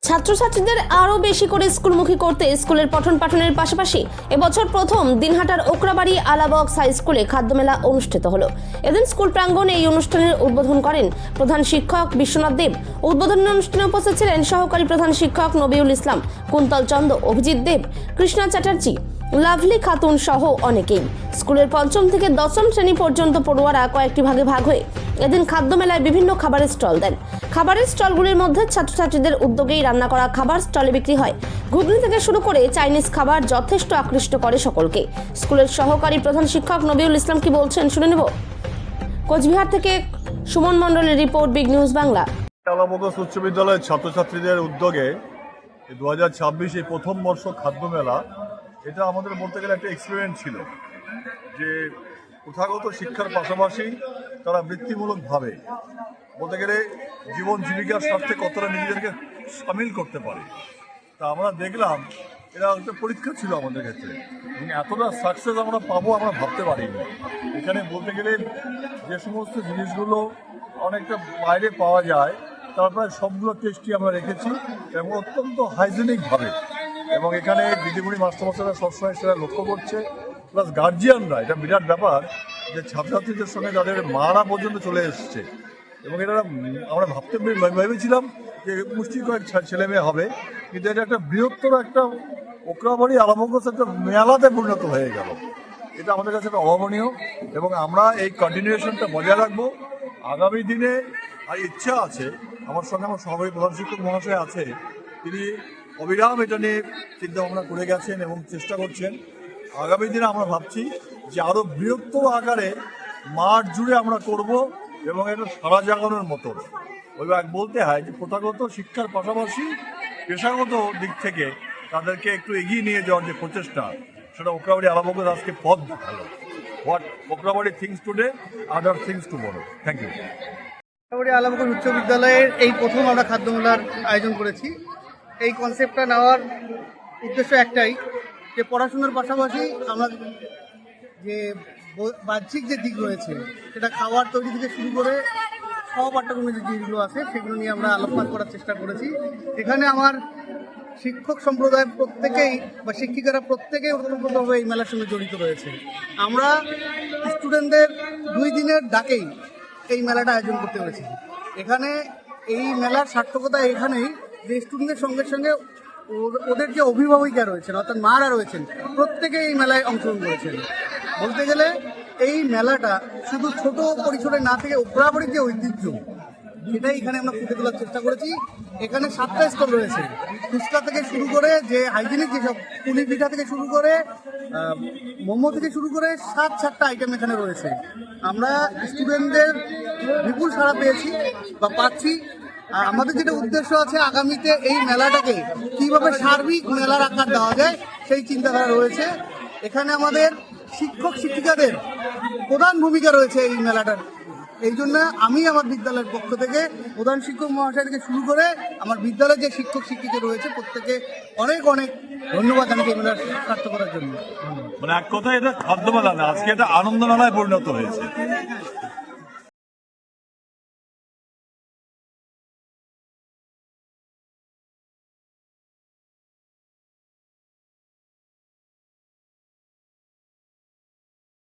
ছাত্রছাত্রীদের আরও বেশি করে স্কুলমুখী করতে স্কুলের পঠন পাঠনের পাশাপাশি এবছর প্রথম দিনহাটার ওকরাবাড়ি আলাবক্স হাই স্কুলে খাদ্যমেলা অনুষ্ঠিত হলো। এদিন স্কুল প্রাঙ্গণে এই অনুষ্ঠানের উদ্বোধন করেন প্রধান শিক্ষক বিশ্বনাথ দেব। উদ্বোধনী অনুষ্ঠানে উপস্থিত ছিলেন সহকারী প্রধান শিক্ষক নবিউল ইসলাম, কুন্তল চন্দ, অভিজিৎ দেব, কৃষ্ণা চ্যাটার্জি, লাভলি খাতুন সহ অনেকেই। স্কুলের পঞ্চম থেকে দশম শ্রেণী পর্যন্ত পড়ুয়ারা কয়েকটি ভাগে ভাগ হয়ে এদিন খাদ্যমেলায় বিভিন্ন খাবারের স্টল দেন। খাবারের স্টলগুলির মধ্যে ছাত্রছাত্রীদের উদ্যোগেই রান্না করা খাবার স্টলে বিক্রি হয়। ঘুগনি থেকে শুরু করে চাইনিজ খাবার যথেষ্ট আকৃষ্ট করে সকলকে। স্কুলের সহকারী প্রধান শিক্ষক নবিউল ইসলাম কি বলছেন শুনে নেব। কোচবিহার থেকে সুমন মণ্ডলের report, big news Bangla. Alabux উচ্চ বিদ্যালয়ের ছাত্রছাত্রীদের উদ্যোগে 2026 এই প্রথম বর্ষ খাদ্য মেলা, এটা আমাদের বলতে গেলে একটা এক্সপেরিমেন্ট ছিল যে প্রথাগত শিক্ষার পাশাপাশি তারা বৃত্তিমূলকভাবে বলতে গেলে জীবন জীবিকার স্বার্থে কতটা নিজেদেরকে সামিল করতে পারে। তা আমরা দেখলাম এটা একটা পরীক্ষা ছিল আমাদের ক্ষেত্রে, এবং এতটা সাকসেস আমরা পাবো আমরা ভাবতে পারিনি। এখানে বলতে গেলে যে সমস্ত জিনিসগুলো অনেকটা বাইরে পাওয়া যায় তার প্রায় সবগুলো টেস্টই আমরা রেখেছি এবং অত্যন্ত হাইজেনিকভাবে, এবং এখানে দিদিমণি মাস্টারমশাইরা সবসময় সেটা লক্ষ্য করছে, প্লাস গার্জিয়ানরা, এটা বিরাট ব্যাপার যে ছাত্রছাত্রীদের সঙ্গে তাদের মারা পর্যন্ত চলে এসছে। এবং এটা আমরা ভাবতে ভেবেছিলাম যে পুষ্টিকর ছেলে মেয়ে হবে, কিন্তু এটা একটা বৃহত্তর একটা ওকরাবাড়ি আলাবক্স একটা মেলাতে পরিণত হয়ে গেল। এটা আমাদের কাছে একটা অভাবনীয়, এবং আমরা এই কন্টিনিউশনটা বজায় রাখবো আগামী দিনে। আর ইচ্ছা আছে, আমার সঙ্গে আমার সহকারী প্রধান শিক্ষক মহাশয় আছে, তিনি অবিরাম এটা নিয়ে চিন্তা ভাবনা করে গেছেন এবং চেষ্টা করছেন। আগামী দিনে আমরা ভাবছি যে আরও বৃহত্তর আকারে মাঠ জুড়ে আমরা করব, এবং এটা সারা জাগানোর মতো। ওইভাবে বলতে হয় যে প্রথাগত শিক্ষার পাশাপাশি পেশাগত দিক থেকে তাদেরকে একটু এগিয়ে নিয়ে যাওয়ার যে প্রচেষ্টা, সেটা ওকরাবাড়ি আলাবক্স আজকে পথ দেখালো। What Okrabari things today, other things tomorrow. Thank you. Okrabari Alabox উচ্চ বিদ্যালয়ের এই প্রথম আমরা খাদ্যমেলার আয়োজন করেছি। এই কনসেপ্টটা নেওয়ার উদ্দেশ্য একটাই, যে পড়াশোনার পাশাপাশি আমরা যে বাহ্যিক যে দিক রয়েছে সেটা খাবার তৈরি থেকে শুরু করে সহপাঠ্যক্রমের যে জিনিসগুলো আছে সেগুলো নিয়ে আমরা আলোকপাত করার চেষ্টা করেছি। এখানে আমার শিক্ষক সম্প্রদায় প্রত্যেকেই বা শিক্ষিকারা প্রত্যেকেই ওতপ্রোতভাবে এই মেলার সঙ্গে জড়িত রয়েছে। আমরা স্টুডেন্টদের 2 দিনের ডাকেই এই মেলাটা আয়োজন করতে পেরেছি। এখানে এই মেলার সার্থকতা এখানেই যে স্টুডেন্টদের সঙ্গে সঙ্গে ওদের যে অভিভাবিকা রয়েছেন অর্থাৎ মারা রয়েছেন, প্রত্যেকে এই মেলায় অংশগ্রহণ করেছেন। বলতে গেলে এই মেলাটা শুধু ছোট পরিসরে না থেকে ওকরাবাড়ির যে ঐতিহ্য সেটাই এখানে আমরা ফুটে তোলার চেষ্টা করেছি। এখানে 7টা স্টল রয়েছে, ফুচকা থেকে শুরু করে যে হাইজেনিক যেসব পুলি পিঠা থেকে শুরু করে মোমো থেকে শুরু করে 7-7টা আইটেম এখানে রয়েছে। আমরা স্টুডেন্টদের বিপুল সাড়া পেয়েছি বা পাচ্ছি। আর আমাদের যেটা উদ্দেশ্য আছে আগামীতে এই মেলাটাকে কীভাবে সার্বিক মেলার আকার দেওয়া যায় সেই চিন্তাধারা রয়েছে। এখানে আমাদের শিক্ষক শিক্ষিকাদের প্রধান ভূমিকা রয়েছে এই মেলাটার। এই জন্য আমি আমার বিদ্যালয়ের পক্ষ থেকে প্রধান শিক্ষক মহাশয় থেকে শুরু করে আমার বিদ্যালয়ের যে শিক্ষক শিক্ষিকা রয়েছে প্রত্যেকে অনেক অনেক ধন্যবাদ জানাই এই মেলার সার্থক করার জন্য। মানে এক কথায় এটা খাদ্য মেলা না, আজকে এটা আনন্দ মেলায় পরিণত হয়েছে।